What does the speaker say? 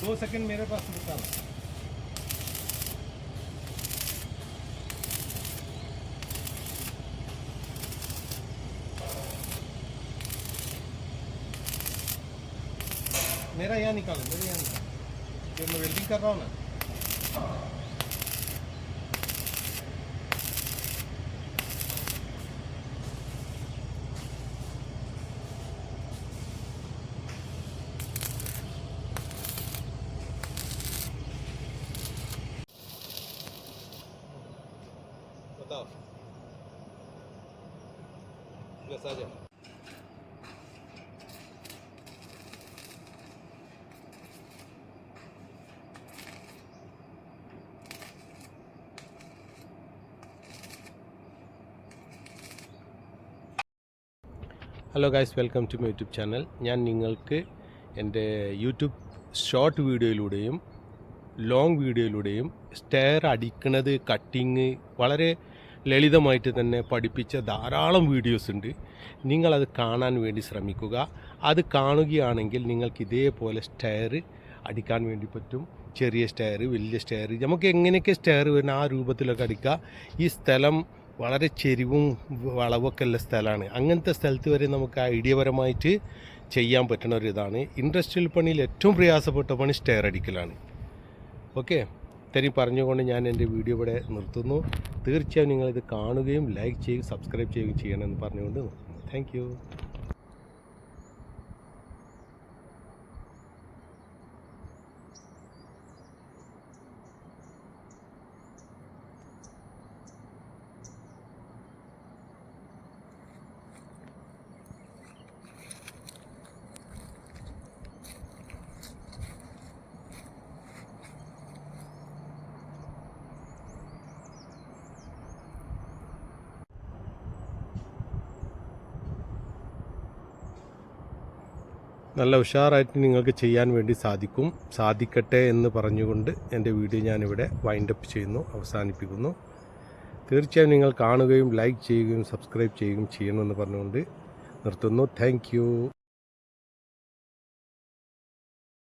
2 second मेरे पास रुका। मेरा यहाँ निकालो, मेरे यहाँ निकालो, ये मैं वेल्डिंग कर रहा हूँ ना। बताओ, बस आ जाओ। Hello guys, welcome to my YouTube channel. ഞാൻ നിങ്ങൾക്ക് എൻ്റെ യൂട്യൂബ് ഷോർട്ട് വീഡിയോയിലൂടെയും ലോങ് വീഡിയോയിലൂടെയും സ്റ്റെയർ അടിക്കുന്നത്, കട്ടിങ് വളരെ ലളിതമായിട്ട് തന്നെ പഠിപ്പിച്ച ധാരാളം വീഡിയോസ് ഉണ്ട്. നിങ്ങളത് കാണാൻ വേണ്ടി ശ്രമിക്കുക. അത് കാണുകയാണെങ്കിൽ നിങ്ങൾക്ക് ഇതേപോലെ സ്റ്റെയർ അടിക്കാൻ വേണ്ടി പറ്റും. ചെറിയ സ്റ്റെയർ, വലിയ സ്റ്റെയർ, നമുക്ക് എങ്ങനെയൊക്കെ സ്റ്റെയർ വരുന്ന ആ രൂപത്തിലൊക്കെ അടിക്കുക. ഈ സ്ഥലം വളരെ ചെരിവും വളവൊക്കെ ഉള്ള സ്ഥലമാണ്. അങ്ങനത്തെ സ്ഥലത്ത് വരെ നമുക്ക് ഐഡിയപരമായിട്ട് ചെയ്യാൻ പറ്റുന്ന ഒരു ഇതാണ്. ഇൻഡസ്ട്രിയൽ പണിയിൽ ഏറ്റവും പ്രയാസപ്പെട്ട പണി സ്റ്റെയർ അടിക്കലാണ്. ഓക്കെ, ഇത്രയും പറഞ്ഞുകൊണ്ട് ഞാൻ എൻ്റെ വീഡിയോ ഇവിടെ നിർത്തുന്നു. തീർച്ചയായും നിങ്ങളിത് കാണുകയും ലൈക്ക് ചെയ്യുകയും സബ്സ്ക്രൈബ് ചെയ്യുകയും ചെയ്യണമെന്ന് പറഞ്ഞുകൊണ്ട് നിർത്തുന്നു. Thank you. നല്ല ഉഷാറായിട്ട് നിങ്ങൾക്ക് ചെയ്യാൻ വേണ്ടി സാധിക്കട്ടെ എന്ന് പറഞ്ഞുകൊണ്ട് എൻ്റെ വീഡിയോ ഞാനിവിടെ വൈൻഡപ്പ് ചെയ്യുന്നു, അവസാനിപ്പിക്കുന്നു. തീർച്ചയായും നിങ്ങൾ കാണുകയും ലൈക്ക് ചെയ്യുകയും സബ്സ്ക്രൈബ് ചെയ്യുകയും ചെയ്യണമെന്ന് പറഞ്ഞുകൊണ്ട് നിർത്തുന്നു. Thank you.